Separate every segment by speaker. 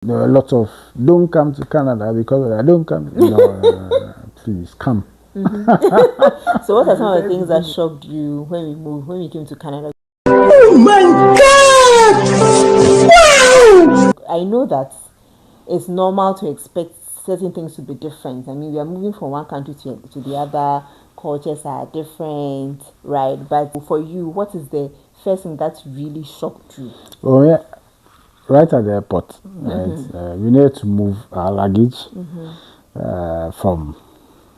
Speaker 1: There were a lot of don't come to Canada because of that. Don't come. No, please come.
Speaker 2: So what are some of the things that shocked you when we moved, when we came to Canada?
Speaker 3: Oh my God! Wow!
Speaker 2: I know that it's normal to expect certain things to be different. I mean, we are moving from one country to the other, cultures are different, right? But for you, what is the first thing that really shocked you?
Speaker 1: Oh yeah, right at the airport. Right, we needed to move our luggage from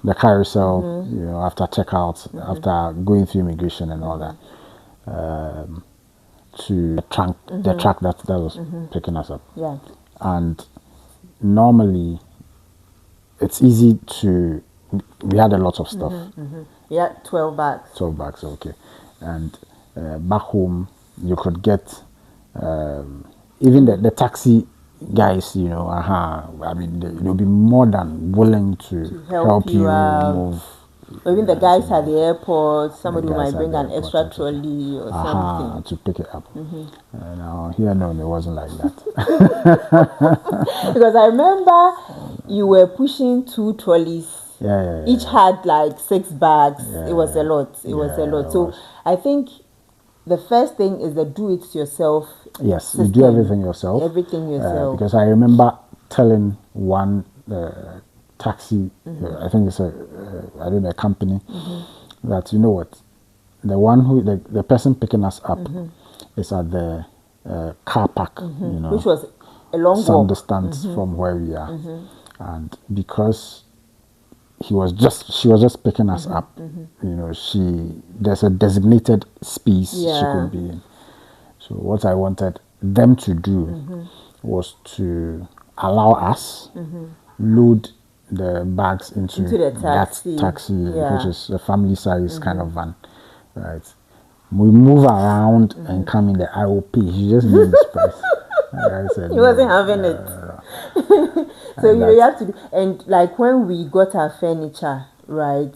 Speaker 1: the carousel. After checkout, after going through immigration and all that, to the truck that was picking us up.
Speaker 2: Yeah.
Speaker 1: And normally, it's easy to. We had a lot of stuff.
Speaker 2: Yeah, 12 bags.
Speaker 1: 12 bags, okay. And back home, you could get even the taxi guys, I mean, they'll be more than willing to help you move.
Speaker 2: Even the guys at the airport, somebody might bring an extra trolley or something
Speaker 1: to pick it up. Now here, no, it wasn't like that.
Speaker 2: Because I remember you were pushing 2 trolleys.
Speaker 1: Yeah.
Speaker 2: Each had like 6 bags. It was a lot. It was a lot. So I think the first thing is the do-it-yourself.
Speaker 1: Yes,
Speaker 2: system.
Speaker 1: You do everything yourself.
Speaker 2: Everything yourself.
Speaker 1: Because I remember telling one taxi, I think it's I don't know, a company, that, you know what, the one who, the person picking us up is at the car park,
Speaker 2: which was a long
Speaker 1: some
Speaker 2: walk.
Speaker 1: distance from where we are. And because she was just picking us up, there's a designated space she could be in. So what I wanted them to do was to allow us load the bags into
Speaker 2: the
Speaker 1: taxi, which is a family size kind of van, right? We move around and come in there. I will pay. She just made this price. I said,
Speaker 2: he wasn't having it. So you have to do, and like when we got our furniture, right?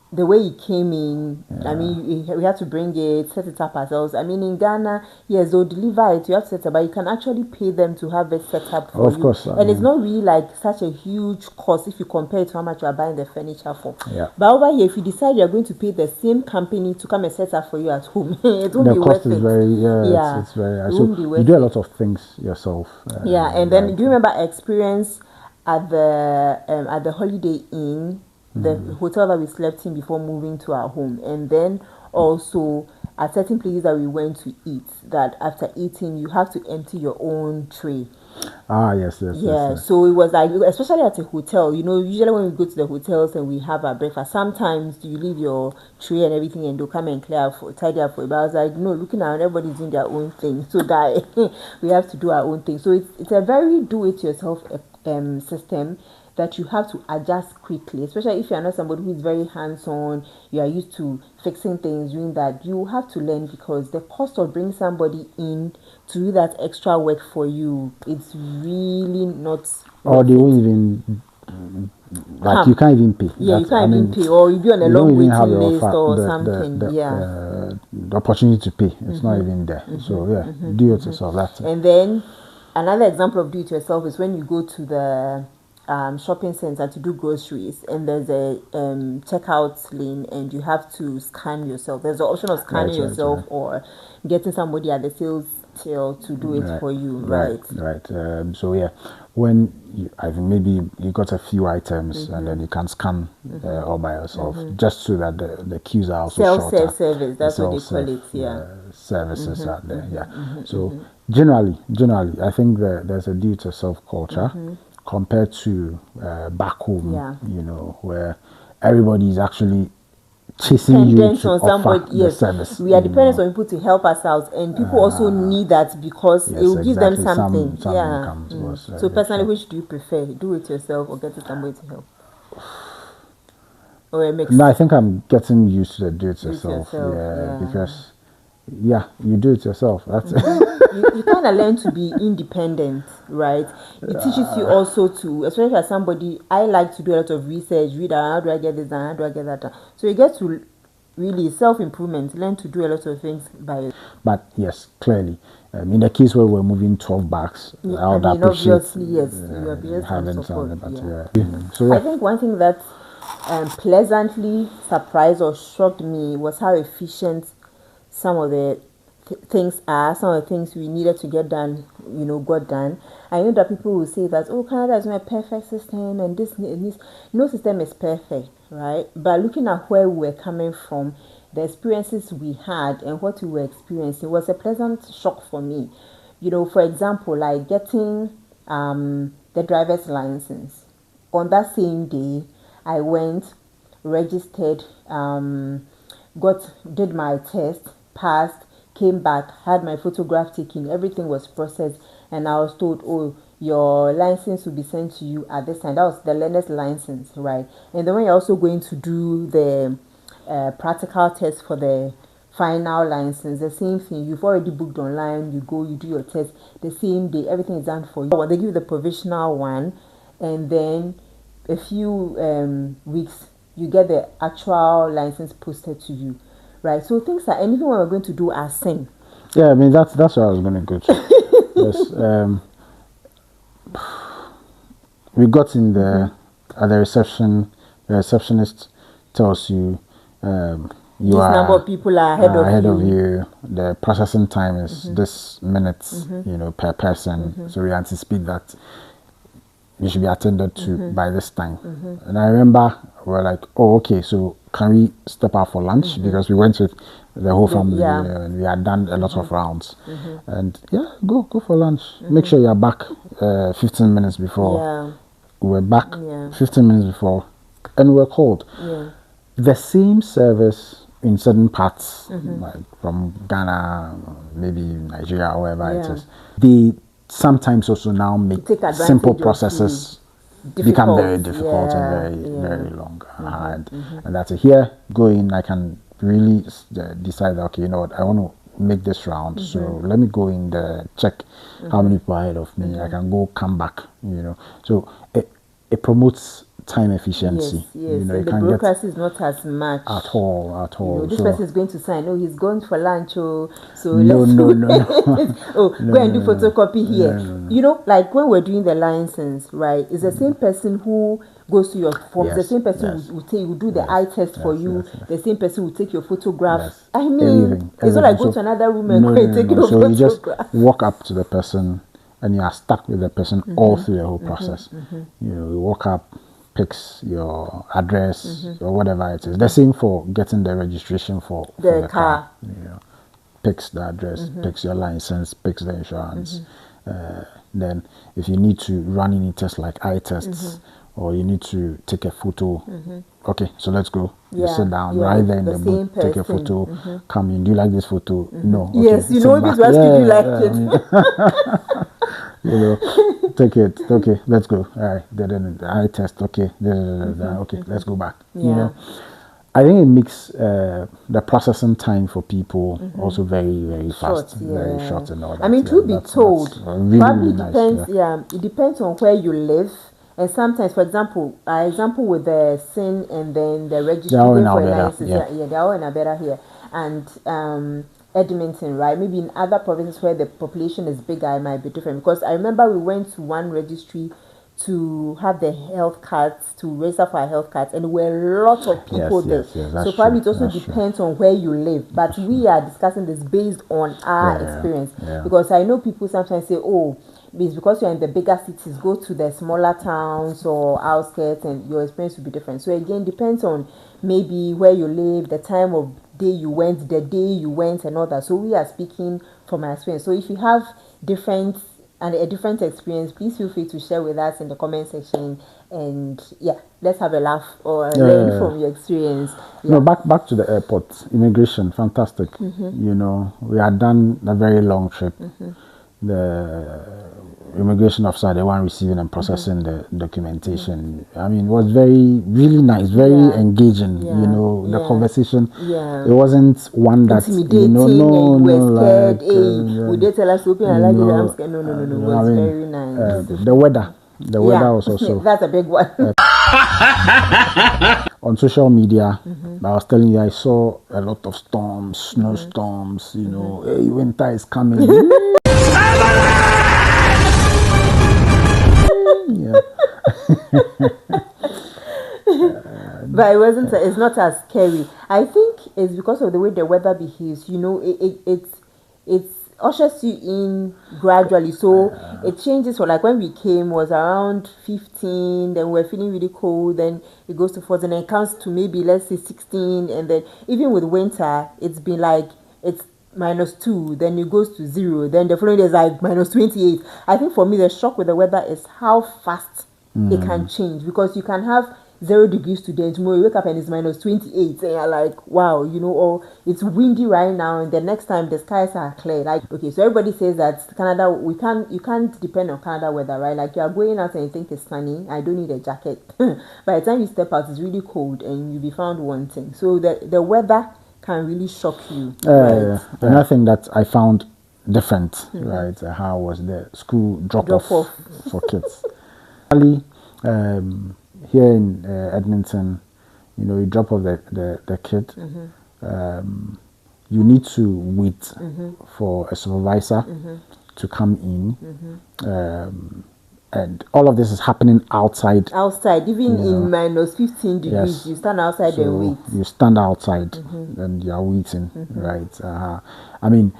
Speaker 2: The way it came in, I mean, we had to bring it, set it up ourselves. I mean, in Ghana, yes, they'll deliver it, you have to set it up, but you can actually pay them to have it set up for you.
Speaker 1: Of course.
Speaker 2: And it's not really like such a huge cost if you compare it to how much you are buying the furniture for.
Speaker 1: Yeah.
Speaker 2: But over here, if you decide you're going to pay the same company to come and set up for you at home, it won't be worth it.
Speaker 1: The cost is very, it's very, so you do a lot of things yourself.
Speaker 2: And then do you remember our experience at the Holiday Inn? The hotel that we slept in before moving to our home, and then also at certain places that we went to eat, that after eating you have to empty your own tray.
Speaker 1: Yes.
Speaker 2: So it was like, especially at a hotel, usually when we go to the hotels and we have our breakfast, sometimes you leave your tray and everything and they'll come and tidy up for you. But I was like, no, looking around, everybody's doing their own thing, so that we have to do our own thing. So it's a very do-it-yourself system that you have to adjust quickly, especially if you are not somebody who is very hands-on, you are used to fixing things, doing that. You have to learn, because the cost of bringing somebody in to do that extra work for you, it's really not.
Speaker 1: Or they won't even, you can't even pay.
Speaker 2: Yeah, you can't even pay, or you'll be on a long waiting list or something.
Speaker 1: The opportunity to pay, it's not even there. So do it yourself. That's it.
Speaker 2: And then another example of do it yourself is when you go to the shopping center to do groceries, and there's a checkout lane and you have to scan yourself. There's the option of scanning yourself or getting somebody at the sales till to do it for you, right?
Speaker 1: So when I think maybe you got a few items and then you can scan all by yourself, just so that the queues are also shorter.
Speaker 2: Service, that's what they call it.
Speaker 1: Services are there. So generally I think there's a do-it-yourself culture compared to back home, where everybody is actually chasing you to offer the service.
Speaker 2: We are dependent on people to help us out, and people also need that, because it will give them something. So personally, which do you prefer? Do it yourself or get somebody to help? Or a mix?
Speaker 1: No, I think I'm getting used to the do it yourself. Because you do it yourself. That's it.
Speaker 2: You kind of learn to be independent, right? It teaches you also to, especially as somebody, I like to do a lot of research, read how do I get this done, how do I get that done. So you get to really self-improvement. Learn to do a lot of things by yourself.
Speaker 1: But yes, clearly, in the case where we're moving 12 bags, I would appreciate
Speaker 2: obviously, yes, you appreciate some
Speaker 1: having
Speaker 2: support.
Speaker 1: some, but
Speaker 2: Yeah.
Speaker 1: So
Speaker 2: I think one thing that pleasantly surprised or shocked me was how efficient some of the things are, some of the things we needed to get done, got done. I know that people will say that, oh, Canada is not a perfect system and this, no system is perfect, right? But looking at where we were coming from, the experiences we had and what we were experiencing was a pleasant shock for me. For example, like getting the driver's license. On that same day, I went, registered, did my test, passed, came back, had my photograph taken, everything was processed, and I was told, oh, your license will be sent to you at this time. That was the learner's license, right? And then when you're also going to do the practical test for the final license, the same thing. You've already booked online, you go, you do your test the same day, everything is done for you. They give you the provisional one, and then a few weeks you get the actual license posted to you, right? So things are, anything we're going to do are same.
Speaker 1: Yeah, I mean that's where I was going to go to. Yes, we got in the at the reception. The receptionist tells you you
Speaker 2: This
Speaker 1: are
Speaker 2: number of people are ahead of
Speaker 1: you. The processing time is this minutes, per person. So we anticipate that you should be attended to by this time. And I remember we're like, oh, okay, so can we step out for lunch? Because we went with the whole family and we had done a lot of rounds. And yeah, go for lunch. Make sure you're back 15 minutes before.
Speaker 2: Yeah.
Speaker 1: We were back 15 minutes before and we were called.
Speaker 2: Yeah.
Speaker 1: The same service in certain parts, like from Ghana, maybe Nigeria, or wherever it is, they sometimes also now make simple processes become very difficult and very long and hard. And that's it. Here, go in, I can really decide, okay, you know what, I want to make this round, so let me go in there, check how many people are ahead of me, I can go, come back, So it promotes time efficiency.
Speaker 2: Yes. And the bureaucracy is not as much
Speaker 1: at all.
Speaker 2: This person is going to sign. Oh, he's going for lunch. Oh, so
Speaker 1: no.
Speaker 2: go and do photocopy here. Like when we're doing the license, right? It's the same person who goes to your forms. The same person will do the eye test for you. The same person will take your photograph. I mean, it's not like go to another room and take your photograph.
Speaker 1: So you just walk up to the person and you are stuck with the person all through the whole process. You walk up, picks your address or whatever it is. The same for getting the registration for the car. Picks the address, picks your license, picks the insurance. Then if you need to run any tests like eye tests or you need to take a photo, okay, so let's go. You sit down right there in the booth, take a photo, come in. Do you like this photo? No. Okay,
Speaker 2: yes, if you like it.
Speaker 1: Take it. Okay, let's go. All right, then the eye test. Okay, okay, let's go back. I think it makes the processing time for people also very, very fast, very short and all that.
Speaker 2: I mean, to be told,
Speaker 1: really,
Speaker 2: probably
Speaker 1: really
Speaker 2: depends.
Speaker 1: nice,
Speaker 2: It depends on where you live. And sometimes, for example, with the SIN and then the registry for license, they're all in Alberta here. And Edmonton, right? Maybe in other provinces where the population is bigger, it might be different. Because I remember we went to one registry to have the health cards, to register for our health cards, and there were a lot of people there. So probably it also depends on where you live. But we are discussing this based on our experience. Because I know people sometimes say, oh, it's because you're in the bigger cities, go to the smaller towns or outskirts and your experience will be different. So again, depends on maybe where you live, the time of day you went, the day you went and all that. So we are speaking from our experience. So if you have a different experience, please feel free to share with us in the comment section, and let's have a laugh or learn from your experience.
Speaker 1: No, back to the airport, immigration, fantastic. We had done a very long trip. The immigration officer, the one receiving and processing the documentation, I mean, it was really nice, very engaging. The conversation, it wasn't one that
Speaker 2: intimidating. Would they tell us to open our luggage? No. It was very nice.
Speaker 1: The weather The weather was also
Speaker 2: that's a big one.
Speaker 1: on social media. I was telling you, I saw a lot of storms, snowstorms. You know, hey, winter is coming. Yeah.
Speaker 2: But it wasn't. It's not as scary. I think it's because of the way the weather behaves. You know, it ushers you in gradually. So it changes. For like when we came was around 15. Then we're feeling really cold. Then it goes to 14. And it comes to maybe let's say 16. And then even with winter, it's been like it's -2, then it goes to 0, then the following day is like -28. I think for me the shock with the weather is how fast it can change, because you can have 0 degrees today and tomorrow you wake up and it's -28 and you're like, wow, you know, or it's windy right now and the next time the skies are clear. Like, okay, so everybody says that Canada, you can't depend on Canada weather, right? Like you are going out and you think it's sunny, I don't need a jacket. By the time you step out it's really cold and you'll be found wanting. So the weather can really shock you. Right?
Speaker 1: Another thing that I found different, right? How was the school drop off for kids? Actually, here in Edmonton, you know, you drop off the kid. You need to wait for a supervisor to come in. And all of this is happening outside.
Speaker 2: Outside, even in -15 degrees,
Speaker 1: Yes.
Speaker 2: you stand outside
Speaker 1: So
Speaker 2: and wait.
Speaker 1: you stand outside and you are waiting, right? I mean,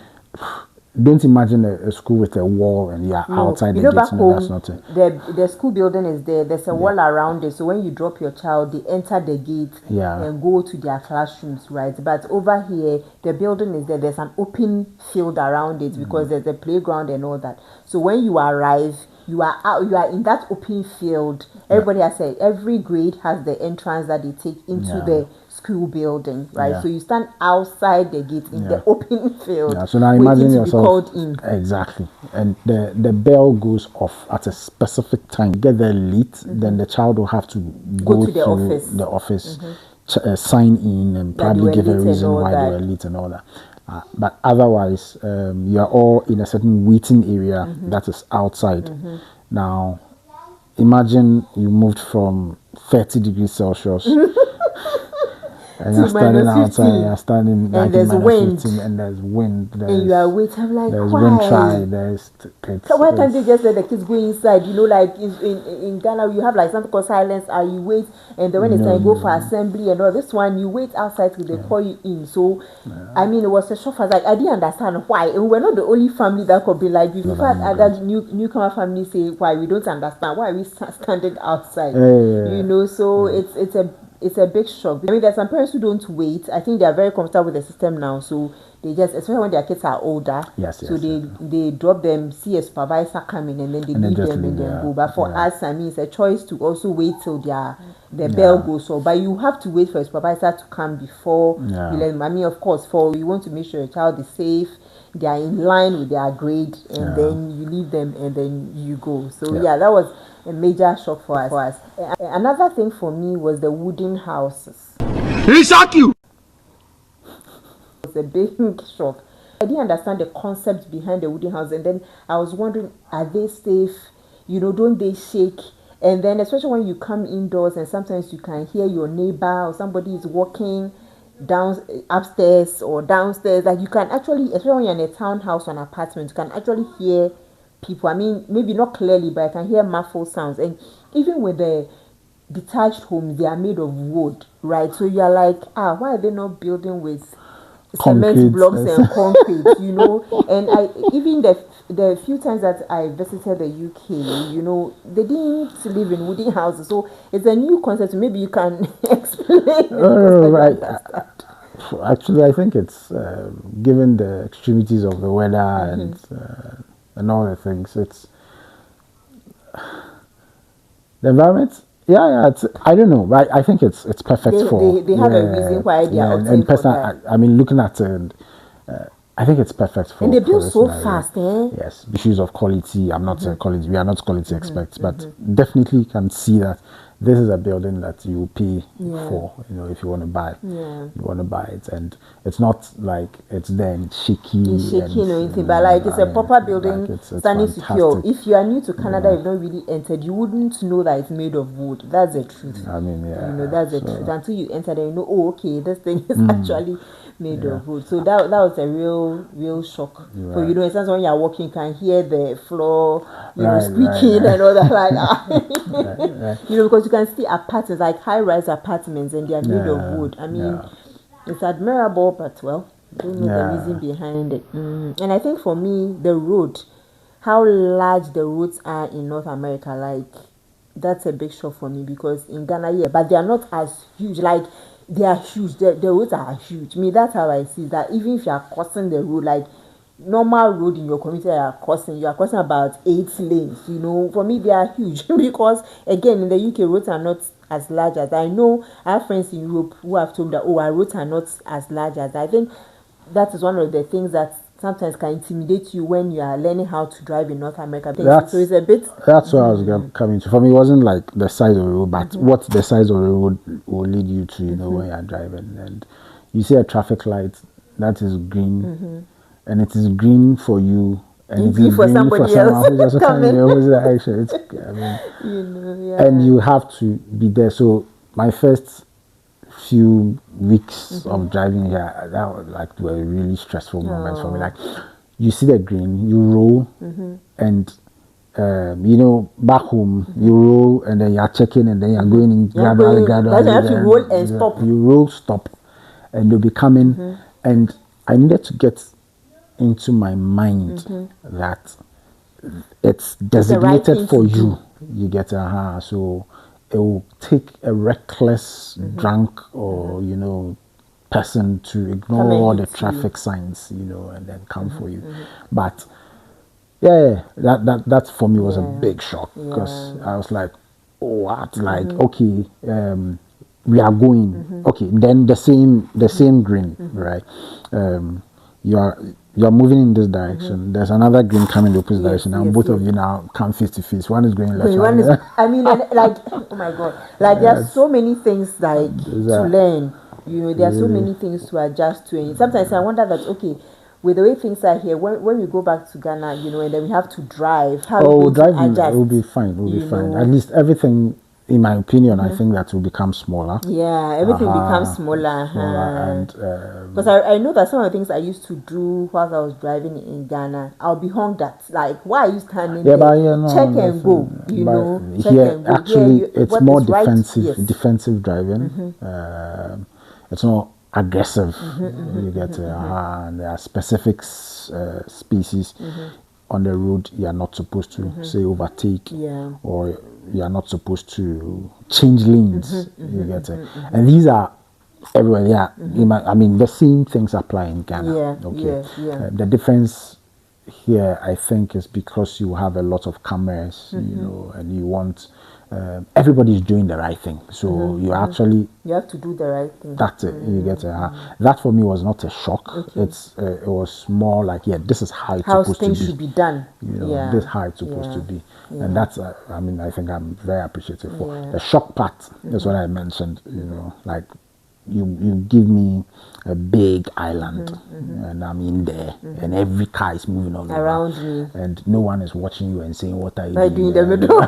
Speaker 1: don't imagine a school with a wall and you are outside
Speaker 2: You
Speaker 1: the
Speaker 2: know, back
Speaker 1: gates. No, that's
Speaker 2: home,
Speaker 1: not it.
Speaker 2: the school building is there. There's a wall around it. So when you drop your child, they enter the gate and go to their classrooms, right? But over here, the building is there. There's an open field around it because there's a playground and all that. So when you arrive, you are out. You are in that open field. Everybody has said every grade has the entrance that they take into the school building, right?
Speaker 1: Yeah.
Speaker 2: So you stand outside the gate in the open field.
Speaker 1: Yeah, so now
Speaker 2: waiting
Speaker 1: imagine
Speaker 2: to
Speaker 1: yourself.
Speaker 2: be called in.
Speaker 1: Exactly. And the bell goes off at a specific time. Get there late, then the child will have to go
Speaker 2: to the office.
Speaker 1: the office, sign in, and probably give a reason why they were late and all that. But otherwise, you are all in a certain waiting area that is outside. Now, imagine you moved from 30 degrees Celsius and you're standing outside, you're standing like
Speaker 2: there's wind.
Speaker 1: 15, and there's wind.
Speaker 2: And you are waiting. I'm like,
Speaker 1: there's
Speaker 2: why?
Speaker 1: wind tide.
Speaker 2: Why can't they just let the kids go inside? You know, like in Ghana, you have like something called silence. You wait, and then when it's time, go for assembly and all. This one, you wait outside till they call you in. So, I mean, it was a shock. I was like, I didn't understand why. And we're not the only family that could be like, we've had other newcomer families say, why we don't understand. Why are we standing outside? You know, so it's a big shock. I mean, there's some parents who don't wait. I think they are very comfortable with the system now, so they just, especially when their kids are older, they drop them, see a supervisor coming, and then they leave them and then go. But for us, I mean, it's a choice to also wait till the bell goes off. But you have to wait for a supervisor to come before you let them. I mean, of course, you want to make sure your child is safe, they are in line with their grade, and then you leave them and then you go. So that was a major shock for us. Another thing for me was the wooden houses.
Speaker 3: He shock you.
Speaker 2: It was a big shock. I didn't understand the concept behind the wooden house, and then I was wondering, are they safe? You know, don't they shake? And then especially when you come indoors and sometimes you can hear your neighbor or somebody is walking upstairs or downstairs. Like you can actually, especially when you're in a townhouse or an apartment, you can actually hear people. I mean, maybe not clearly, but I can hear muffled sounds. And even with the detached homes, they are made of wood, right? So you're like, why are they not building with cement blocks and concrete, you know? And even the few times that I visited the UK, you know, they didn't live in wooden houses. So it's a new concept. Maybe you can explain.
Speaker 1: Right. Actually, I think it's given the extremities of the weather and all the things. It's the environment. It's, I don't know, but I think it's perfect
Speaker 2: they have a reason why they are opting for that.
Speaker 1: I mean, looking at I think it's perfect for.
Speaker 2: And they build
Speaker 1: this
Speaker 2: so
Speaker 1: scenario.
Speaker 2: fast, eh?
Speaker 1: Yes, issues of quality. I'm not quality. We are not quality experts, but definitely can see that this is a building that you pay for. If you want to buy, you want to buy it, and it's not like it's there and it's shaky.
Speaker 2: It's shaky or anything, but like it's a proper building,
Speaker 1: like it's
Speaker 2: standing secure.
Speaker 1: fantastic.
Speaker 2: If you are new to Canada, you've not really entered, you wouldn't know that it's made of wood. That's the truth.
Speaker 1: I mean, yeah,
Speaker 2: that's the truth. Until you enter there, oh, okay, this thing is actually made of wood. So that was a real shock. For it sounds when you're walking, you can hear the floor, squeaking and all that, like because you can see apartments, like high-rise apartments, and they are made of wood. I mean, it's admirable, but well, don't know the reason behind it. And I think for me, the road, how large the roads are in North America, like that's a big shock for me, because in Ghana, but they are not as huge. Like they are huge. The roads are huge. I mean, that's how I see that. Even if you are crossing the road, like normal road in your community, you are crossing about 8 lanes. For me, they are huge because again, in the UK, roads are not as large as I know. I have friends in Europe who have told me that our roads are not as large as I think. That is one of the things that sometimes can intimidate you when you are learning how to drive in North America. So it's a bit.
Speaker 1: That's what I was coming to. For me, it wasn't like the size of the road, but what the size of the road will lead you to, when you are driving. And you see a traffic light that is green, and it is green for you, and it is green for somebody else who's also coming in the opposite direction. And you have to be there. So my first few weeks of driving here, that was like were really stressful moments for me. Like you see the green, you roll, and back home you roll, and then you're checking, and then you're going in gradually.
Speaker 2: You have to roll and stop.
Speaker 1: You roll, stop, and you'll be coming. And I needed to get into my mind that it's designated for you. You get so it will take a reckless drunk or person to ignore all the traffic signs, and then come for you. But that for me was a big shock, because I was like, what? Like, okay, we are going. Okay, then the same green, right? You're moving in this direction. There's another green coming the opposite direction, and both of you now come face to face. One is going left.
Speaker 2: One is. I mean, like, oh my god, like there are so many things like to learn. There are so many things to adjust to, and sometimes I wonder that with the way things are here, when we go back to Ghana, and then we have to drive. How
Speaker 1: driving will be fine. Will be fine. At least everything. In my opinion, I think that will become smaller.
Speaker 2: Yeah, everything becomes smaller.
Speaker 1: And
Speaker 2: because I know that some of the things I used to do while I was driving in Ghana, I'll be honked at. Like, why are you standing there? Check and go.
Speaker 1: Here, actually, it's more defensive. Defensive driving. It's not aggressive. You get and there are specific species on the road you are not supposed to say overtake, or you are not supposed to change lanes. You get it, and these are everywhere. I mean, the same things apply in Ghana. The difference here, I think, is because you have a lot of cameras, and you want everybody's doing the right thing. So you
Speaker 2: have to do the right thing.
Speaker 1: That's it. You get it. That for me was not a shock. It was more like, this is how it's supposed to be.
Speaker 2: Things should be done.
Speaker 1: This is how it's supposed to be. And that's I mean, I think I'm very appreciative for the shock part. Is what I mentioned. Like you give me a big island, and I'm in there, and every car is moving all
Speaker 2: around me,
Speaker 1: and no one is watching you and saying, what are you
Speaker 2: doing in the middle?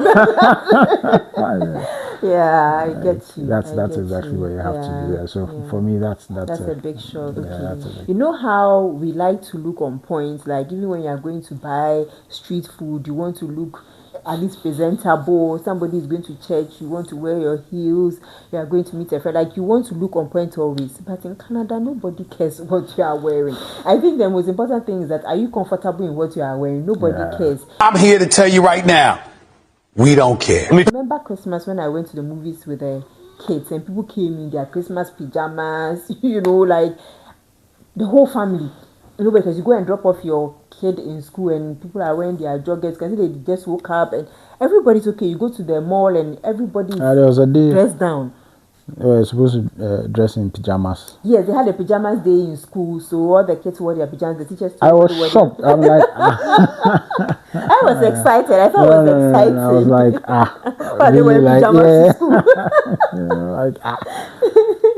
Speaker 2: I get you.
Speaker 1: That's exactly what you have to do. So for me, that's
Speaker 2: a big shock.
Speaker 1: That's a big.
Speaker 2: You know how we like to look on point, like even when you are going to buy street food, you want to look at least presentable. Somebody is going to church, you want to wear your heels, you are going to meet a friend, like you want to look on point always. But in Canada, nobody cares what you are wearing. I think the most important thing is that, are you comfortable in what you are wearing? Nobody cares.
Speaker 3: I'm here to tell you right now, we don't care.
Speaker 2: I remember Christmas when I went to the movies with the kids, and people came in their Christmas pajamas, like the whole family. Because you go and drop off your kid in school and people are wearing their joggers, because they just woke up and everybody's okay. You go to the mall and everybody's
Speaker 1: there was a day,
Speaker 2: dressed down.
Speaker 1: They were supposed to dress in pajamas.
Speaker 2: Yes, they had a pajamas day in school, so all the kids wore their pajamas. The teachers too
Speaker 1: I was
Speaker 2: wore
Speaker 1: shocked. I'm like,
Speaker 2: I was excited. I thought it was exciting.
Speaker 1: I was like,
Speaker 2: But they
Speaker 1: really,
Speaker 2: were in
Speaker 1: like,
Speaker 2: pajamas to school.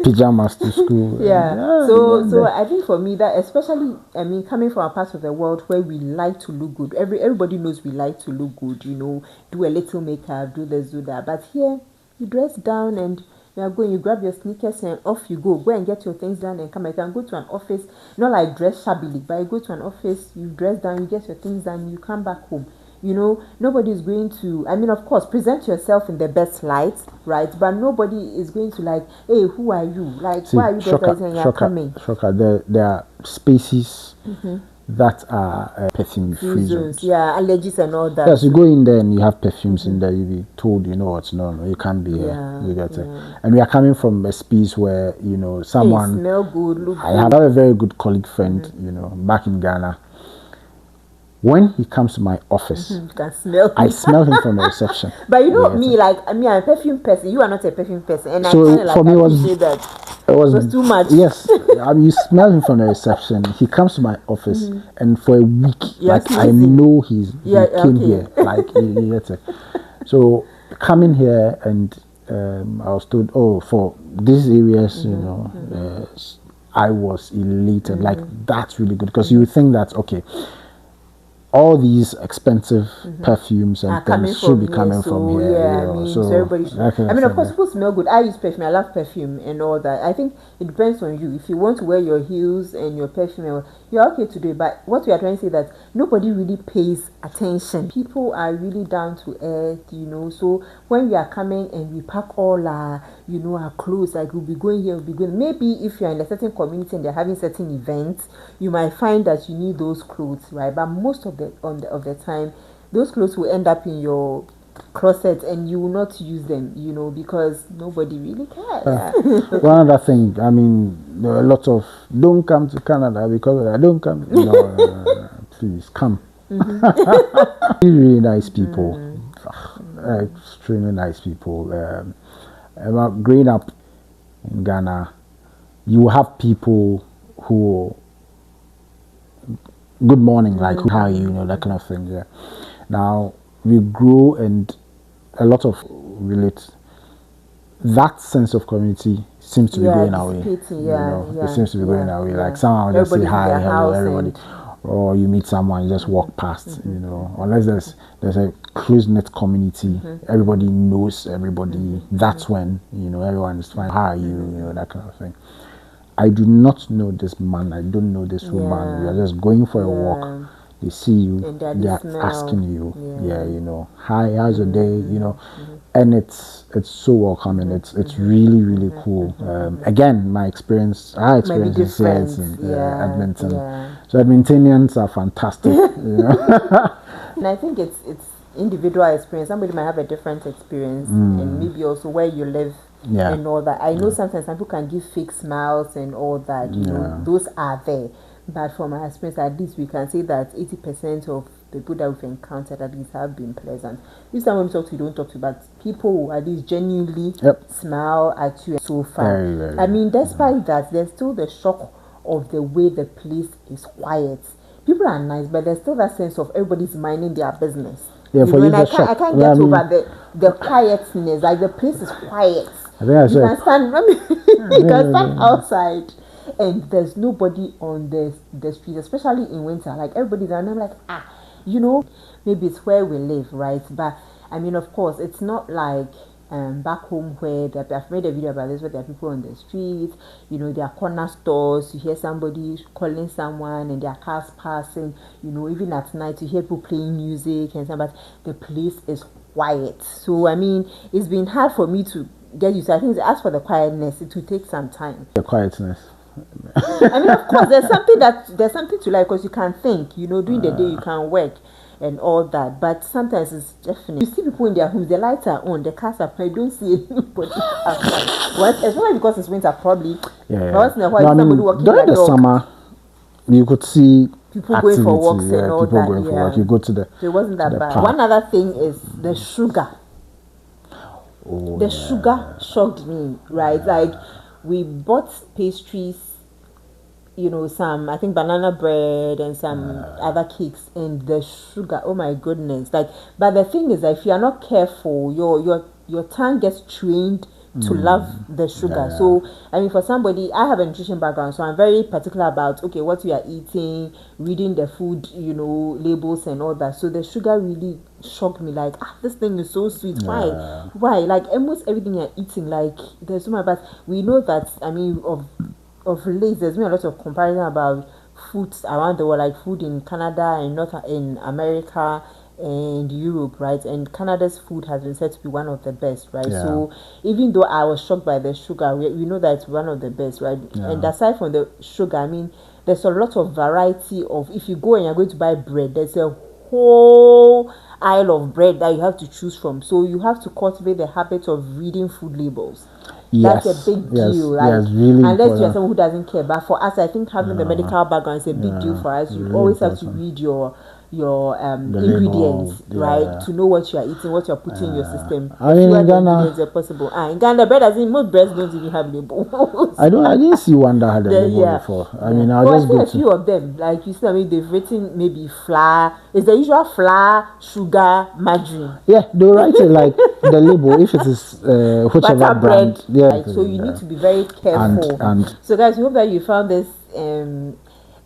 Speaker 1: pajamas to school.
Speaker 2: Yeah.
Speaker 1: And,
Speaker 2: So I think for me that, especially, I mean, coming from a part of the world where we like to look good. Everybody knows we like to look good. You know, do a little makeup, do this, do that. But here, you dress down and you are going. You grab your sneakers and off you go. Go and get your things done and come. You can go to an office, not like dress shabbily, but you go to an office. You dress down, you get your things done, you come back home. You know, nobody is going to, I mean, of course, present yourself in the best light, right? But nobody is going to like, hey, who are you? Like,
Speaker 1: see,
Speaker 2: why are you dressed and you're coming?
Speaker 1: There are spaces that are perfume free zones.
Speaker 2: Yeah, allergies and all that.
Speaker 1: Yes, you go in there and you have perfumes in there. You be told, you know what? No, you can't be here. You get it. And we are coming from a space where someone.
Speaker 2: Hey, smell good, look good.
Speaker 1: I have a very good colleague friend, back in Ghana. When he comes to my office,
Speaker 2: you can smell
Speaker 1: I smell him from the reception.
Speaker 2: But me, like, I mean, I'm a perfume person. You are not a perfume person, and
Speaker 1: so
Speaker 2: I kind of like
Speaker 1: for me
Speaker 2: it was too much.
Speaker 1: Yes, I mean, you smell him from the reception. He comes to my office, and for a week, I know he came here. Like, he gets it. So coming here, and I was told, for these areas, I was elated. Like, that's really good, because you think that all these expensive perfumes and things should be coming from here.
Speaker 2: Yeah, so everybody should. I mean, of course, people smell good. I use perfume. I love perfume and all that. I think it depends on you. If you want to wear your heels and your perfume, you're okay to do it. But what we are trying to say is that nobody really pays attention. People are really down to earth, So when we are coming and we pack all our, our clothes, like we'll be going here, we'll be going. Maybe if you're in a certain community and they're having certain events, you might find that you need those clothes, right? But most of the time, those clothes will end up in your closet and you will not use them, because nobody really cares.
Speaker 1: One other thing, I mean, there are a lot of don't come to Canada because I don't come. Please come. Really nice people, extremely nice people. Growing up in Ghana, you have people who. Good morning, like how are you, that kind of thing. Yeah. Now we grow and a lot of relate. That sense of community seems to be going away. It seems to be going away. Like someone will just say hi, hello, everybody, or you meet someone, you just walk past. Unless there's a close knit community, everybody knows everybody. That's when everyone is fine. How are you? That kind of thing. I do not know this man. I don't know this woman. We are just going for a walk. They see you. They are asking you. Hi, how's your day? And it's so welcoming. It's really, really cool. Again, our experience is here in Edmonton. So Edmontonians are fantastic.
Speaker 2: And I think it's individual experience. Somebody might have a different experience, and maybe also where you live. And all that. I know sometimes some people can give fake smiles and all that, those are there. But from my experience, at least we can say that 80% of the people that we've encountered at least have been pleasant. If someone talk to you, don't talk to, but people who at least genuinely smile at you so far.
Speaker 1: Very, very
Speaker 2: I mean, despite that, there's still the shock of the way the place is quiet. People are nice, but there's still that sense of everybody's minding their business.
Speaker 1: Yeah, for you,
Speaker 2: I can't get over the quietness. Like the place is quiet. You can stand outside and there's nobody on the street, especially in winter. Like everybody's there, and I'm like, maybe it's where we live, right? But I mean, of course, it's not like back home where I've made a video about this, where there are people on the street, there are corner stores, you hear somebody calling someone and there are cars passing, even at night you hear people playing music and stuff, but the place is quiet. So I mean, it's been hard for me to get used to. I think as for the quietness, it will take some time.
Speaker 1: The quietness.
Speaker 2: I mean, of course, there's something to like, because you can think, during the day you can work and all that, but sometimes it's definitely, you see people in their homes, the lights are on, the cars are playing, you don't see anybody outside. Well, especially because it's winter, probably. Once in a while, somebody walking
Speaker 1: during the summer, you could see
Speaker 2: people going for walks and all
Speaker 1: people
Speaker 2: that.
Speaker 1: Going for work. You go to the.
Speaker 2: So it wasn't that bad. One other thing is the sugar.
Speaker 1: Oh,
Speaker 2: The
Speaker 1: yeah.
Speaker 2: sugar shocked me, right? Like we bought pastries, you know, some I think banana bread and some other cakes, and the sugar, oh my goodness. Like, but the thing is that if you are not careful, your tongue gets trained to love the sugar.
Speaker 1: Yeah.
Speaker 2: So I mean, for somebody, I have a nutrition background, so I'm very particular about, okay, what we are eating, reading the food, you know, labels and all that. So the sugar really shocked me, like, this thing is so sweet. Why, like almost everything you're eating, like there's so much. But we know that, I mean, of late there's been a lot of comparison about foods around the world, like food in Canada and North in America and Europe, right? And Canada's food has been said to be one of the best, right?
Speaker 1: Yeah.
Speaker 2: So even though I was shocked by the sugar, we know that it's one of the best, right? And aside from the sugar, I mean, there's a lot of variety of, if you go and you're going to buy bread, there's a whole aisle of bread that you have to choose from. So you have to cultivate the habit of reading food labels.
Speaker 1: Yes,
Speaker 2: That's a big
Speaker 1: yes,
Speaker 2: deal, right?
Speaker 1: yes, really
Speaker 2: Unless you're
Speaker 1: important.
Speaker 2: someone who doesn't care. But for us, I think having the medical background is a big deal for us. You
Speaker 1: really
Speaker 2: always have to
Speaker 1: important.
Speaker 2: read your
Speaker 1: The
Speaker 2: ingredients,
Speaker 1: label,
Speaker 2: right?
Speaker 1: yeah.
Speaker 2: To know what you are eating, what you're putting in your system.
Speaker 1: I mean,
Speaker 2: Fewer
Speaker 1: in
Speaker 2: the
Speaker 1: Ghana-
Speaker 2: ingredients are possible. In Ghana, bread doesn't, most breads don't even have labels.
Speaker 1: I didn't see one that had a label before. I mean, I'll
Speaker 2: I
Speaker 1: just
Speaker 2: see
Speaker 1: go
Speaker 2: a
Speaker 1: to.
Speaker 2: few of them. Like you see, I mean, they've written maybe flour. It's the usual flour, sugar, margarine.
Speaker 1: Yeah, they'll write it like the label if it is whichever
Speaker 2: Butter
Speaker 1: brand.
Speaker 2: bread.
Speaker 1: Yeah,
Speaker 2: Right? So you need to be very careful.
Speaker 1: and
Speaker 2: So guys, we hope that you found this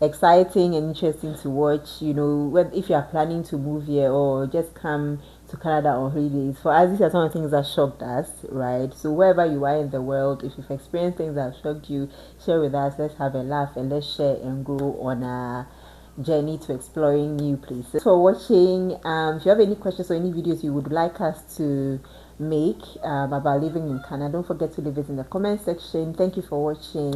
Speaker 2: exciting and interesting to watch. You know, if you are planning to move here or just come to Canada on holidays, for us these are some of the things that shocked us, right? So wherever you are in the world, if you've experienced things that have shocked you, share with us. Let's have a laugh and let's share and grow on a journey to exploring new places. Thanks for watching. If you have any questions or any videos you would like us to make about living in Canada, don't forget to leave it in the comment section. Thank you for watching.